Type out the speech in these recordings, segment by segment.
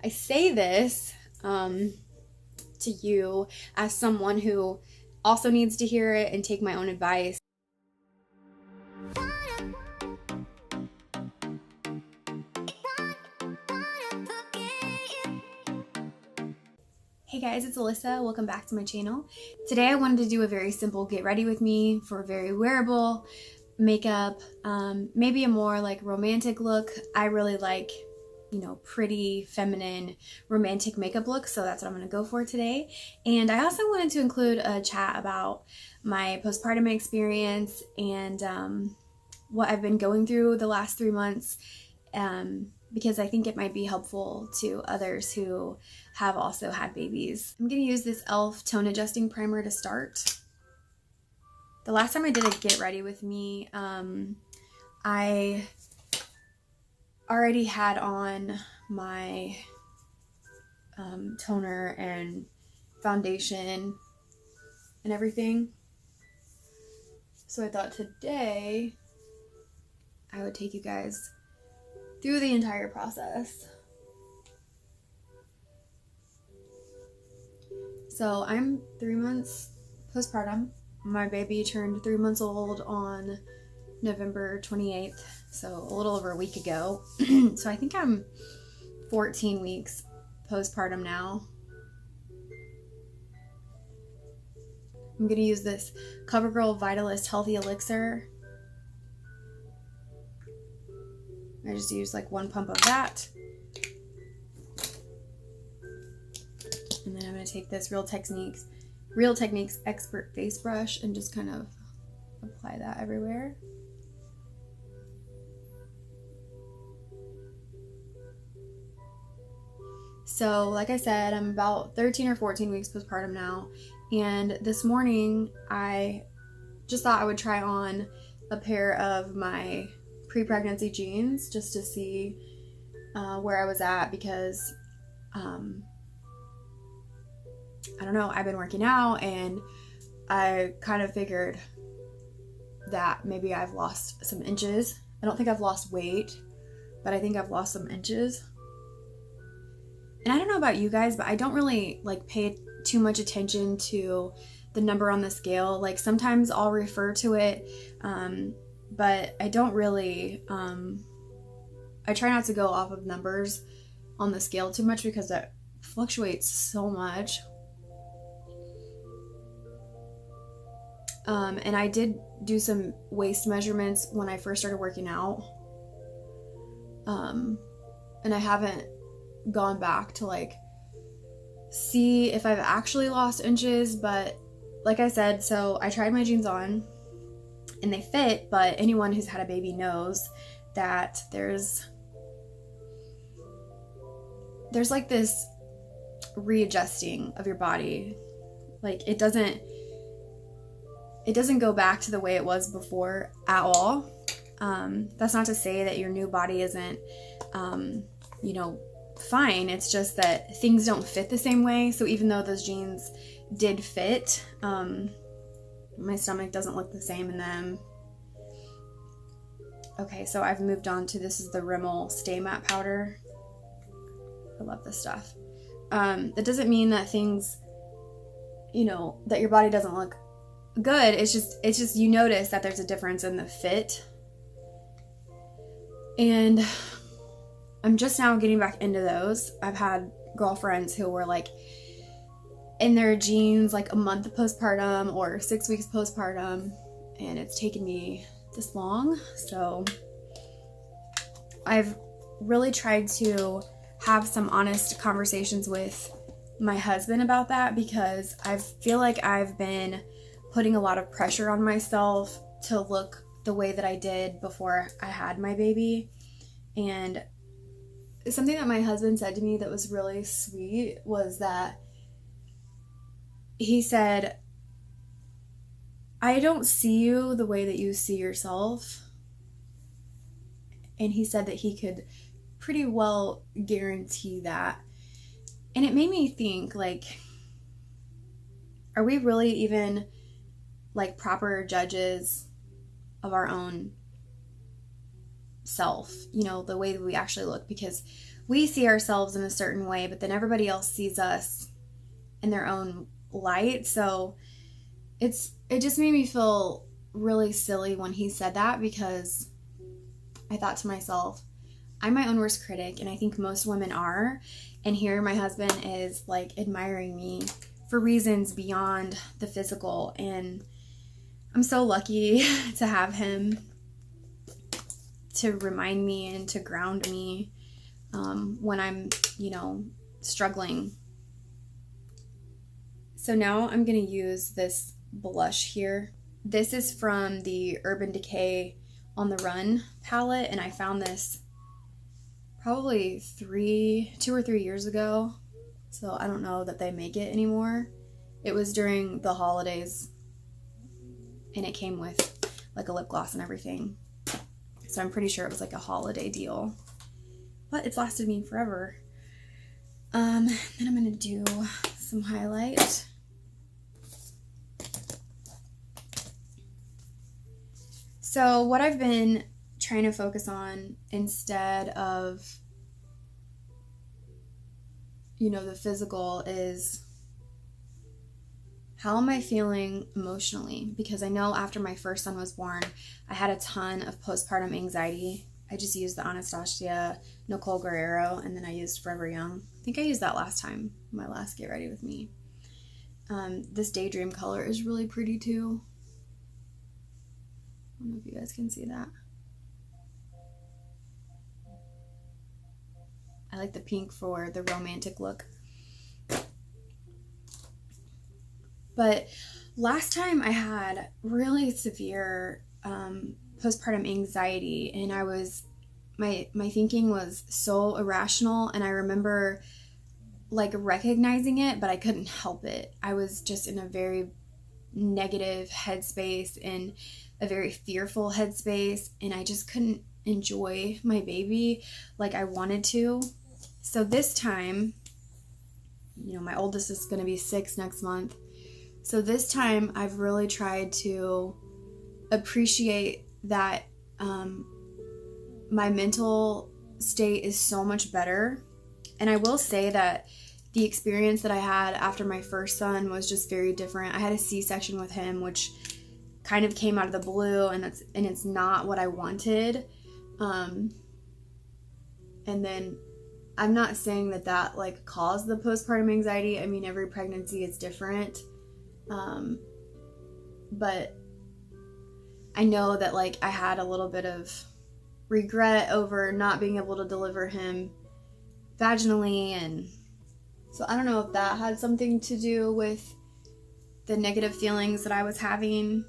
I say this to you as someone who also needs to hear it and take my own advice. Hey guys, it's Alyssa. Welcome back to my channel. Today I wanted to do a very simple get ready with me for a very wearable makeup, maybe a more like romantic look. I really like, you know, pretty, feminine, romantic makeup look, so that's what I'm going to go for today. And I also wanted to include a chat about my postpartum experience and what I've been going through the last 3 months, because I think it might be helpful to others who have also had babies. I'm going to use this e.l.f. Tone Adjusting Primer to start. The last time I did a get ready with me, I already had on my toner and foundation and everything. So I thought today I would take you guys through the entire process. So I'm 3 months postpartum. My baby turned 3 months old on November 28th, so a little over a week ago. So I think I'm 14 weeks postpartum now. I'm going to use this Covergirl Vitalist Healthy Elixir. I just used like 1 pump of that. And then I'm going to take this Real Techniques Expert Face Brush and just kind of apply that everywhere. So like I said, I'm about 13 or 14 weeks postpartum now. And this morning I just thought I would try on a pair of my pre-pregnancy jeans just to see where I was at, because I don't know, I've been working out and I kind of figured that maybe I've lost some inches. I don't think I've lost weight, but I think I've lost some inches. And I don't know about you guys, but I don't really like pay too much attention to the number on the scale. Like sometimes I'll refer to it, but I don't really, I try not to go off of numbers on the scale too much because that fluctuates so much. And I did do some waist measurements when I first started working out. And I haven't gone back to like see if I've actually lost inches, but like I said, so I tried my jeans on and they fit, but anyone who's had a baby knows that there's like this readjusting of your body. Like it doesn't go back to the way it was before at all. That's not to say that your new body isn't, you know, fine. It's just that things don't fit the same way. So even though those jeans did fit, my stomach doesn't look the same in them. Okay, so I've moved on to, this is the Rimmel Stay Matte Powder. I love this stuff. That doesn't mean that things, you know, that your body doesn't look good. It's just you notice that there's a difference in the fit. And I'm just now getting back into those. I've had girlfriends who were like in their jeans like a month postpartum or 6 weeks postpartum, and it's taken me this long. So I've really tried to have some honest conversations with my husband about that, because I feel like I've been putting a lot of pressure on myself to look the way that I did before I had my baby. And something that my husband said to me that was really sweet was that he said, I don't see you the way that you see yourself. And he said that he could pretty well guarantee that. And it made me think, like, are we really even like proper judges of our own self, you know, the way that we actually look? Because we see ourselves in a certain way, but then everybody else sees us in their own light. So it just made me feel really silly when he said that, because I thought to myself, I'm my own worst critic, and I think most women are. And here my husband is like admiring me for reasons beyond the physical, and I'm so lucky to have him to remind me and to ground me when I'm, struggling. So now I'm going to use this blush here. This is from the Urban Decay On the Run palette, and I found this probably 2 or 3 years ago. So I don't know that they make it anymore. It was during the holidays, and it came with like a lip gloss and everything. So I'm pretty sure it was like a holiday deal. But it's lasted me forever. Then I'm going to do some highlight. So what I've been trying to focus on instead of, the physical is, how am I feeling emotionally? Because I know after my first son was born, I had a ton of postpartum anxiety. I just used the Anastasia Nicole Guerrerio, and then I used Forever Young. I think I used that last time, my last Get Ready With Me. This Daydream color is really pretty too. I don't know if you guys can see that. I like the pink for the romantic look. But last time I had really severe postpartum anxiety, and my thinking was so irrational, and I remember like recognizing it, but I couldn't help it. I was just in a very negative headspace and a very fearful headspace, and I just couldn't enjoy my baby like I wanted to. So this time, my oldest is going to be 6 next month. So this time I've really tried to appreciate that my mental state is so much better. And I will say that the experience that I had after my first son was just very different. I had a C-section with him, which kind of came out of the blue, and it's not what I wanted. And then I'm not saying that like caused the postpartum anxiety. I mean, every pregnancy is different. But I know that like I had a little bit of regret over not being able to deliver him vaginally, and so I don't know if that had something to do with the negative feelings that I was having.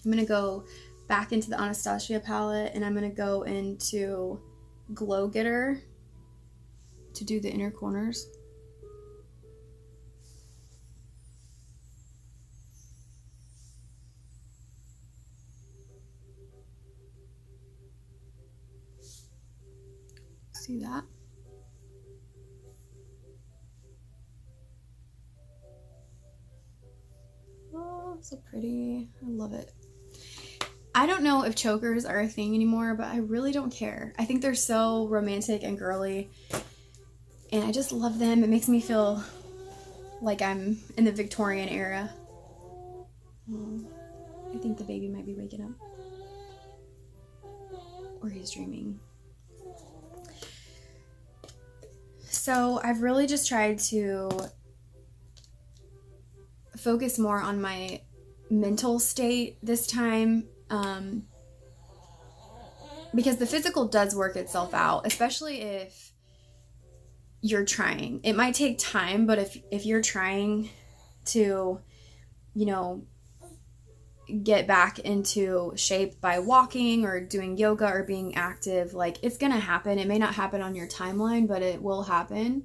I'm going to go back into the Anastasia palette, and I'm going to go into Glow Getter to do the inner corners. See that? Oh, so pretty. I love it. I don't know if chokers are a thing anymore, but I really don't care. I think they're so romantic and girly, and I just love them. It makes me feel like I'm in the Victorian era. I think the baby might be waking up. Or he's dreaming. So I've really just tried to focus more on my mental state this time, because the physical does work itself out, especially if you're trying. It might take time, but if you're trying to, get back into shape by walking or doing yoga or being active, like it's gonna happen. It may not happen on your timeline, but it will happen.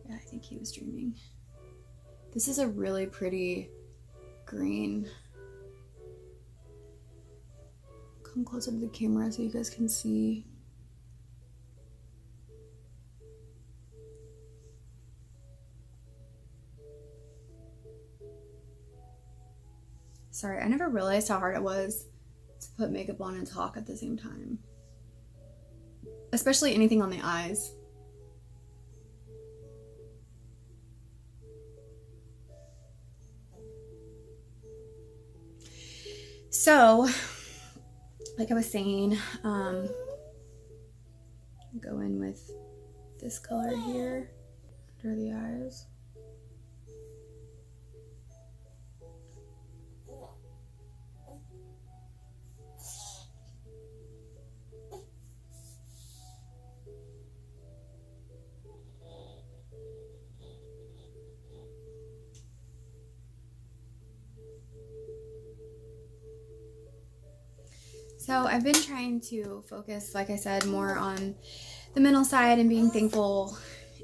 Yeah, I think he was dreaming. This is a really pretty green. Come closer to the camera so you guys can see. Sorry, I never realized how hard it was to put makeup on and talk at the same time. Especially anything on the eyes. So, like I was saying, go in with this color here under the eyes. So I've been trying to focus, like I said, more on the mental side and being thankful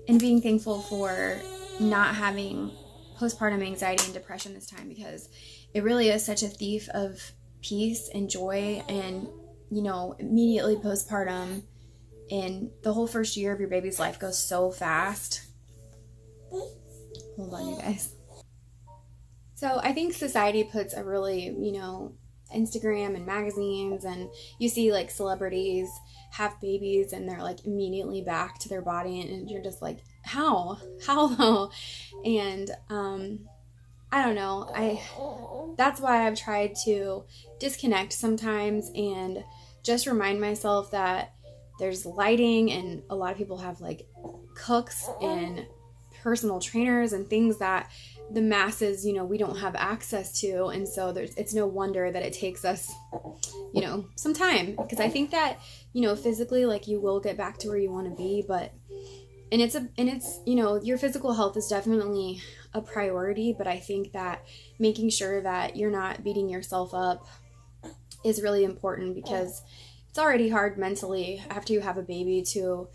for not having postpartum anxiety and depression this time, because it really is such a thief of peace and joy. And, you know, immediately postpartum and the whole first year of your baby's life goes so fast. Hold on, you guys. So I think society puts a really, you know, Instagram and magazines, and you see like celebrities have babies and they're like immediately back to their body, and you're just like, how though? And I don't know, that's why I've tried to disconnect sometimes and just remind myself that there's lighting, and a lot of people have like cooks and personal trainers and things that the masses, you know, we don't have access to. And so it's no wonder that it takes us, you know, some time, because I think that, you know, physically, like, you will get back to where you want to be, but it's you know, your physical health is definitely a priority, but I think that making sure that you're not beating yourself up is really important, because it's already hard mentally after you have a baby to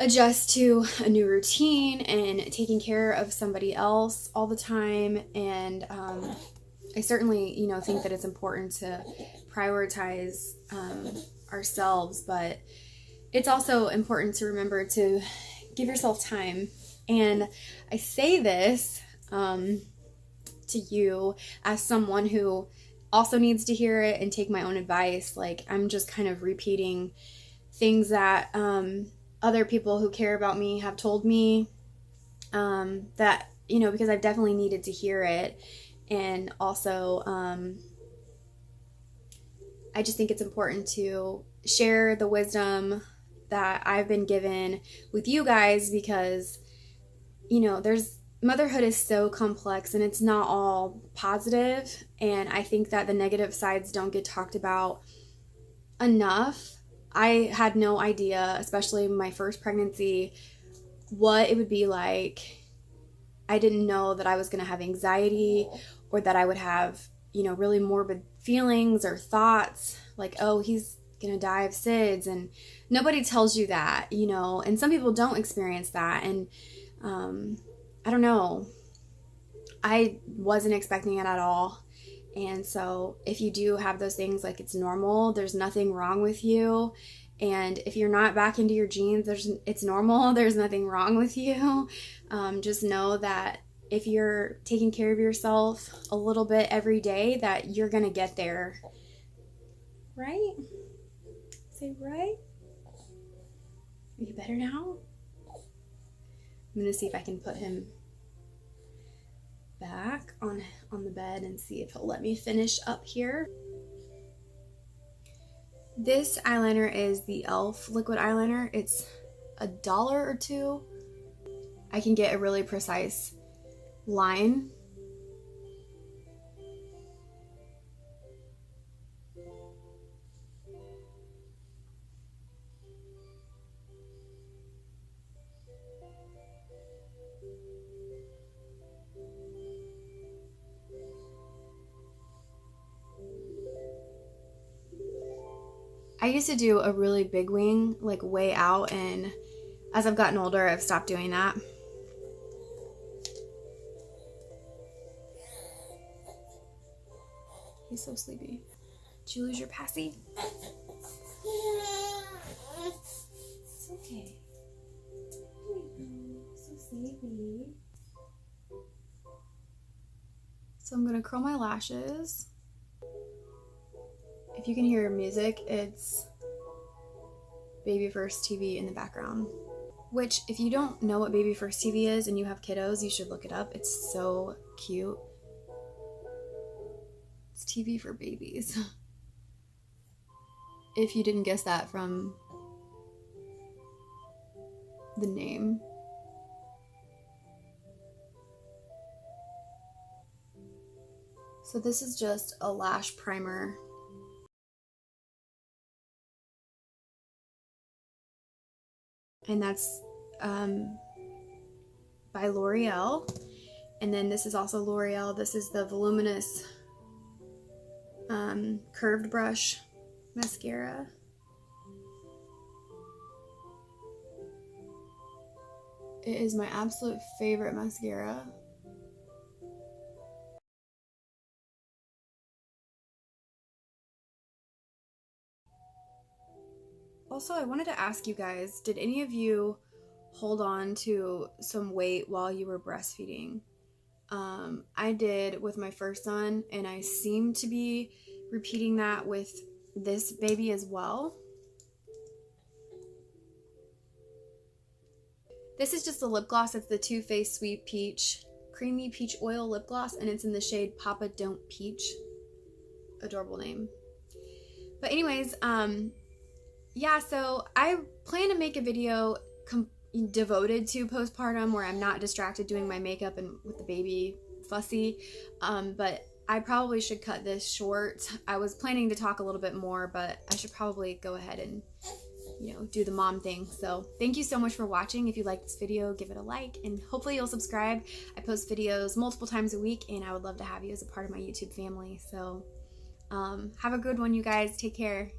adjust to a new routine and taking care of somebody else all the time. And I certainly, you know, think that it's important to prioritize ourselves, but it's also important to remember to give yourself time. And I say this to you as someone who also needs to hear it and take my own advice. Like, I'm just kind of repeating things that other people who care about me have told me, that, you know, because I've definitely needed to hear it. And also, I just think it's important to share the wisdom that I've been given with you guys, because, you know, motherhood is so complex and it's not all positive. And I think that the negative sides don't get talked about enough. I had no idea, especially my first pregnancy, what it would be like. I didn't know that I was going to have anxiety, or that I would have, you know, really morbid feelings or thoughts like, oh, he's going to die of SIDS. And nobody tells you that, you know, and some people don't experience that. And I don't know. I wasn't expecting it at all. And so if you do have those things, like, it's normal. There's nothing wrong with you. And if you're not back into your jeans, it's normal. There's nothing wrong with you. Just know that if you're taking care of yourself a little bit every day, that you're going to get there. Right? Say right? Are you better now? I'm going to see if I can put him back on the bed and see if he'll let me finish up here. This eyeliner is the e.l.f. liquid eyeliner. It's $1 or $2. I can get a really precise line. I used to do a really big wing, like way out, and as I've gotten older, I've stopped doing that. He's so sleepy. Did you lose your passy? It's okay. So sleepy. So I'm gonna curl my lashes. If you can hear music, it's Baby First TV in the background. Which, if you don't know what Baby First TV is and you have kiddos, you should look it up. It's so cute. It's TV for babies. If you didn't guess that from the name. So this is just a lash primer. And that's by L'Oreal. And then this is also L'Oreal. This is the Voluminous curved brush mascara. It is my absolute favorite mascara. Also, I wanted to ask you guys, did any of you hold on to some weight while you were breastfeeding? I did with my first son, and I seem to be repeating that with this baby as well. This is just a lip gloss. It's the Too Faced Sweet Peach Creamy Peach Oil Lip Gloss, and it's in the shade Papa Don't Peach. Adorable name. But anyways, yeah, so I plan to make a video devoted to postpartum where I'm not distracted doing my makeup and with the baby fussy, but I probably should cut this short. I was planning to talk a little bit more, but I should probably go ahead and, you know, do the mom thing. So thank you so much for watching. If you like this video, give it a like, and hopefully you'll subscribe. I post videos multiple times a week, and I would love to have you as a part of my YouTube family. So have a good one, you guys. Take care.